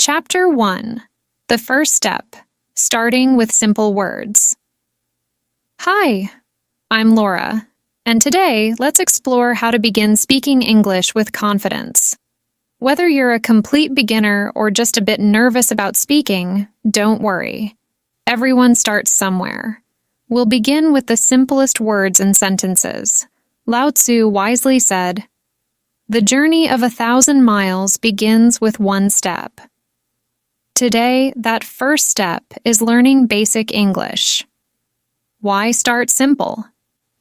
Chapter 1. The First Step, Starting with Simple Words. Hi, I'm Laura, and today let's explore how to begin speaking English with confidence. Whether you're a complete beginner or just a bit nervous about speaking, don't worry. Everyone starts somewhere. We'll begin with the simplest words and sentences. Lao Tzu wisely said, "The journey of 1,000 miles begins with one step." Today, that first step is learning basic English. Why start simple?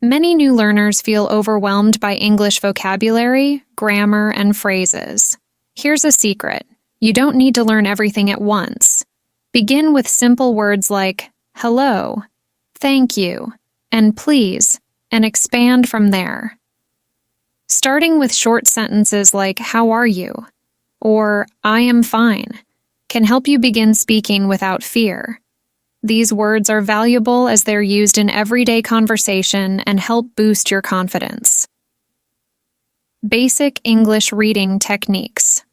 Many new learners feel overwhelmed by English vocabulary, grammar, and phrases. Here's a secret. You don't need to learn everything at once. Begin with simple words like hello, thank you, and please, and expand from there. Starting with short sentences like how are you? Or I am fine can help you begin speaking without fear. These words are valuable as they're used in everyday conversation and help boost your confidence. Basic English reading techniques.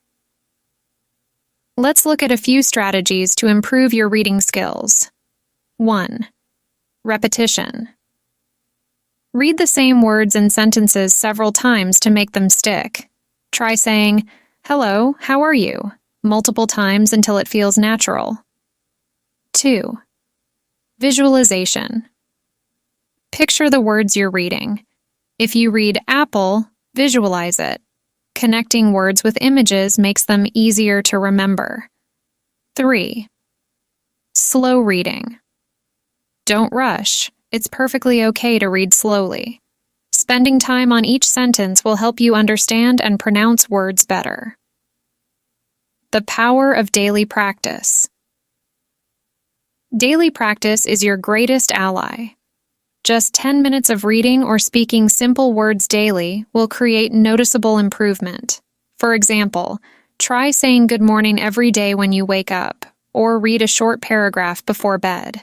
Let's look at a few strategies to improve your reading skills. 1. Repetition. Read the same words and sentences several times to make them stick. Try saying, "Hello, how are you?" multiple times until it feels natural. 2. Visualization. Picture the words you're reading. If you read apple, visualize it. Connecting words with images makes them easier to remember. 3. Slow reading. Don't rush. It's perfectly okay to read slowly. Spending time on each sentence will help you understand and pronounce words better. The power of daily practice. Daily practice is your greatest ally. Just 10 minutes of reading or speaking simple words daily will create noticeable improvement. For example, try saying good morning every day when you wake up, or read a short paragraph before bed.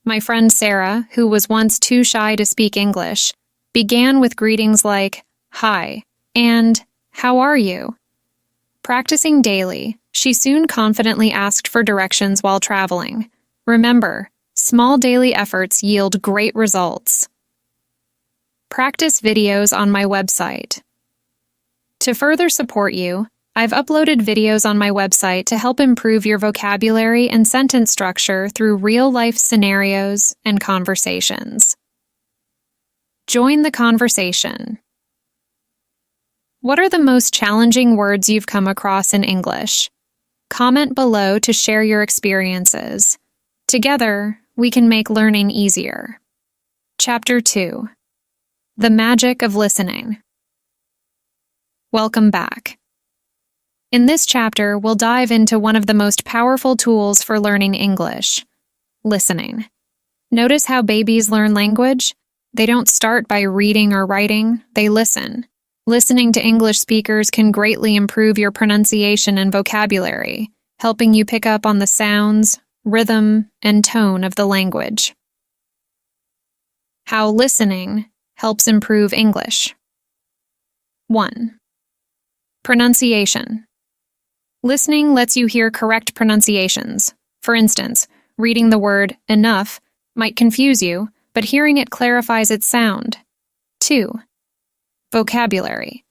My friend Sarah, who was once too shy to speak English, began with greetings like, "Hi," and "How are you?" Practicing daily, she soon confidently asked for directions while traveling. Remember, small daily efforts yield great results. Practice videos on my website. To further support you, I've uploaded videos on my website to help improve your vocabulary and sentence structure through real-life scenarios and conversations. Join the conversation. What are the most challenging words you've come across in English? Comment below to share your experiences. Together, we can make learning easier. Chapter 2. The Magic of Listening. Welcome back. In this chapter, we'll dive into one of the most powerful tools for learning English: listening. Notice how babies learn language? They don't start by reading or writing, they listen. Listening to English speakers can greatly improve your pronunciation and vocabulary, helping you pick up on the sounds, rhythm, and tone of the language. How listening helps improve English. 1. Pronunciation. Listening lets you hear correct pronunciations. For instance, reading the word enough might confuse you, but hearing it clarifies its sound. 2. Vocabulary.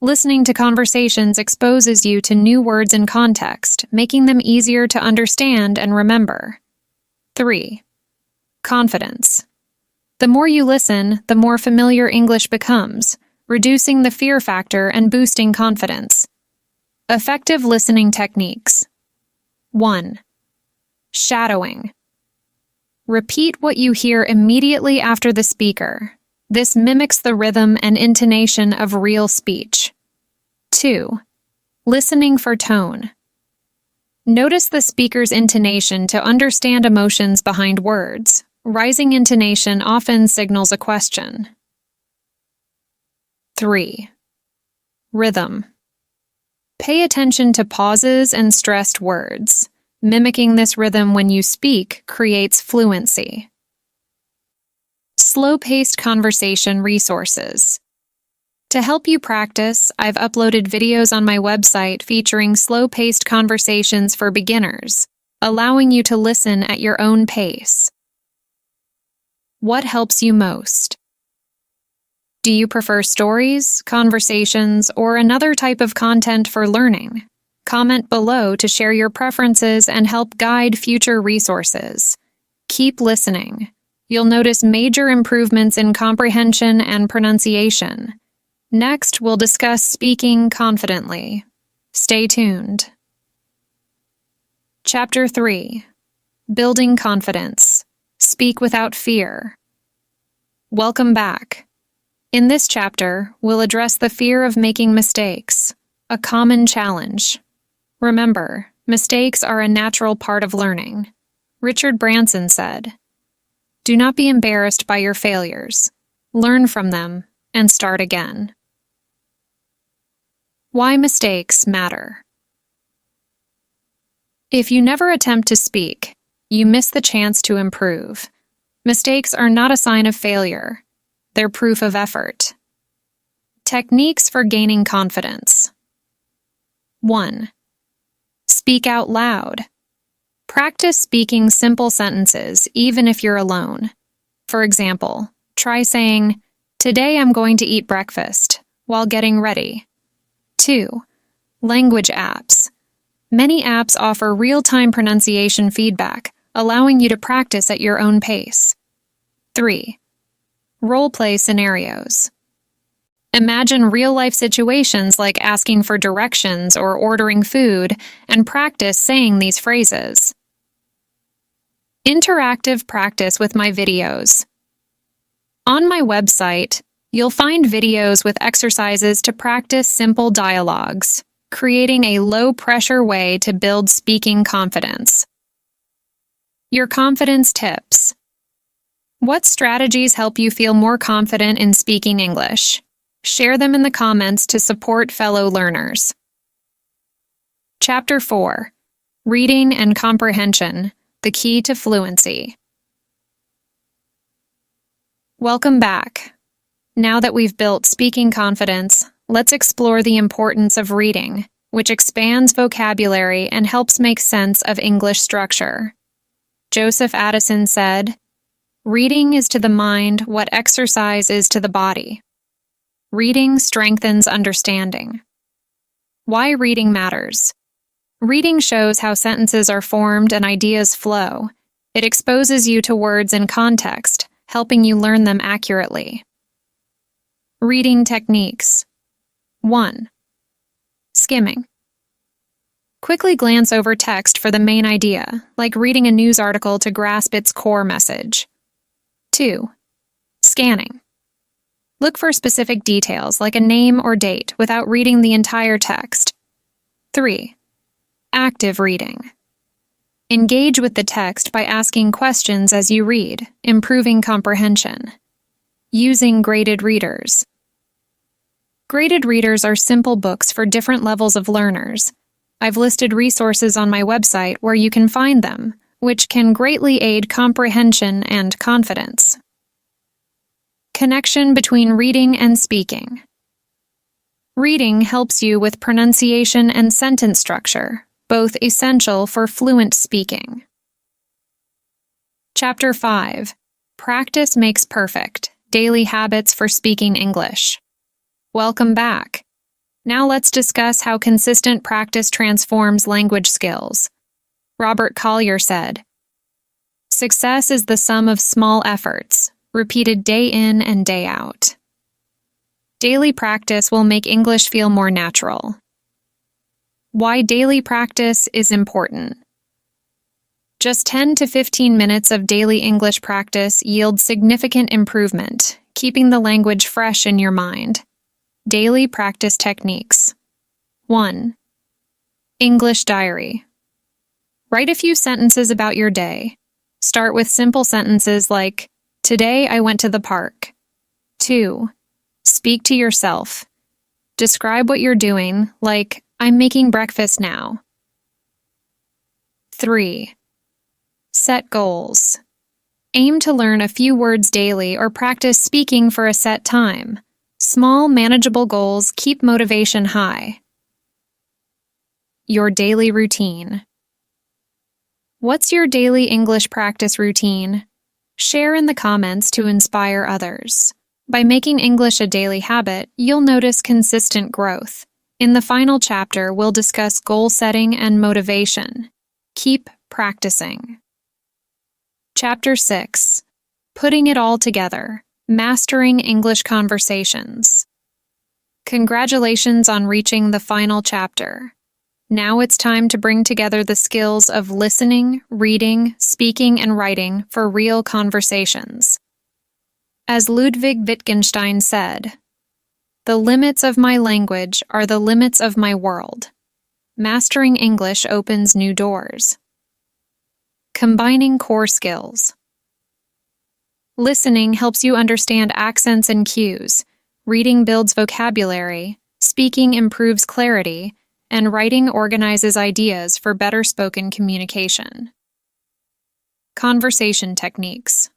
Listening to conversations exposes you to new words and context, making them easier to understand and remember. 3. Confidence. The more you listen, the more familiar English becomes, reducing the fear factor and boosting confidence. Effective listening techniques. 1. Shadowing. Repeat what you hear immediately after the speaker. This mimics the rhythm and intonation of real speech. 2. Listening for tone. Notice the speaker's intonation to understand emotions behind words. Rising intonation often signals a question. 3. Rhythm. Pay attention to pauses and stressed words. Mimicking this rhythm when you speak creates fluency. Slow-paced conversation resources. To help you practice, I've uploaded videos on my website featuring slow-paced conversations for beginners, allowing you to listen at your own pace. What helps you most? Do you prefer stories, conversations, or another type of content for learning? Comment below to share your preferences and help guide future resources. Keep listening. You'll notice major improvements in comprehension and pronunciation. Next, we'll discuss speaking confidently. Stay tuned. Chapter 3. Building Confidence. Speak without fear. Welcome back. In this chapter, we'll address the fear of making mistakes, a common challenge. Remember, mistakes are a natural part of learning. Richard Branson said, "Do not be embarrassed by your failures. Learn from them and start again." Why mistakes matter. If you never attempt to speak, you miss the chance to improve. Mistakes are not a sign of failure. They're proof of effort. Techniques for gaining confidence. 1. Speak out loud. Practice speaking simple sentences even if you're alone. For example, try saying, "Today I'm going to eat breakfast," while getting ready. 2. Language apps. Many apps offer real-time pronunciation feedback, allowing you to practice at your own pace. 3. Role-play scenarios. Imagine real-life situations like asking for directions or ordering food, and practice saying these phrases. Interactive practice with my videos. On my website, you'll find videos with exercises to practice simple dialogues, creating a low-pressure way to build speaking confidence. Your confidence tips. What strategies help you feel more confident in speaking English? Share them in the comments to support fellow learners. Chapter 4. Reading and Comprehension, the Key to Fluency. Welcome back. Now that we've built speaking confidence, let's explore the importance of reading, which expands vocabulary and helps make sense of English structure. Joseph Addison said, "Reading is to the mind what exercise is to the body." Reading strengthens understanding. Why reading matters. Reading shows how sentences are formed and ideas flow. It exposes you to words in context, helping you learn them accurately. Reading techniques. 1. Skimming. Quickly glance over text for the main idea, like reading a news article to grasp its core message. 2. Scanning. Look for specific details like a name or date without reading the entire text. 3. Active reading. Engage with the text by asking questions as you read, improving comprehension. Using graded readers. Graded readers are simple books for different levels of learners. I've listed resources on my website where you can find them, which can greatly aid comprehension and confidence. Connection between reading and speaking. Reading helps you with pronunciation and sentence structure, both essential for fluent speaking. Chapter 5. Practice Makes Perfect. Daily Habits for Speaking English. Welcome back. Now let's discuss how consistent practice transforms language skills. Robert Collier said, "Success is the sum of small efforts, repeated day in and day out." Daily practice will make English feel more natural. Why daily practice is important. Just 10 to 15 minutes of daily English practice yields significant improvement, keeping the language fresh in your mind. Daily practice techniques. 1. English diary. Write a few sentences about your day. Start with simple sentences like, "Today I went to the park." 2. Speak to yourself. Describe what you're doing, like, "I'm making breakfast now." 3. Set goals. Aim to learn a few words daily or practice speaking for a set time. Small, manageable goals keep motivation high. Your daily routine. What's your daily English practice routine? Share in the comments to inspire others. By making English a daily habit, you'll notice consistent growth. In the final chapter, we'll discuss goal setting and motivation. Keep practicing. Chapter 6. Putting it all together. Mastering English conversations. Congratulations on reaching the final chapter. Now it's time to bring together the skills of listening, reading, speaking, and writing for real conversations. As Ludwig Wittgenstein said, "The limits of my language are the limits of my world." Mastering English opens new doors. Combining core skills. Listening helps you understand accents and cues, reading builds vocabulary, speaking improves clarity, and writing organizes ideas for better spoken communication. Conversation techniques.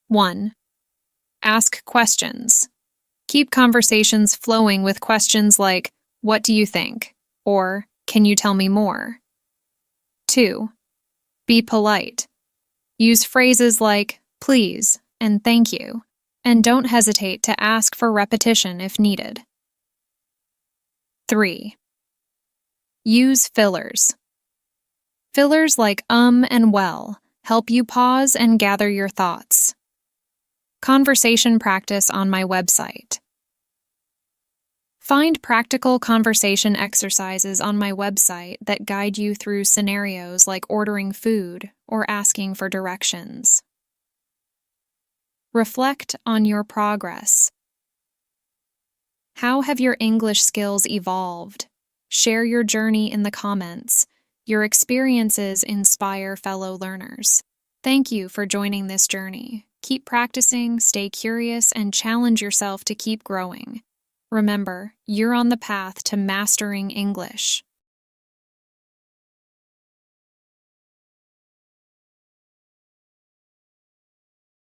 1. Ask questions. Keep conversations flowing with questions like, "What do you think?" or "Can you tell me more?" 2. Be polite. Use phrases like "please" and "thank you," and don't hesitate to ask for repetition if needed. 3. Use fillers. Fillers like and well help you pause and gather your thoughts. Conversation practice on my website. Find practical conversation exercises on my website that guide you through scenarios like ordering food or asking for directions. Reflect on your progress. How have your English skills evolved? Share your journey in the comments. Your experiences inspire fellow learners. Thank you for joining this journey. Keep practicing, stay curious, and challenge yourself to keep growing. Remember, you're on the path to mastering English.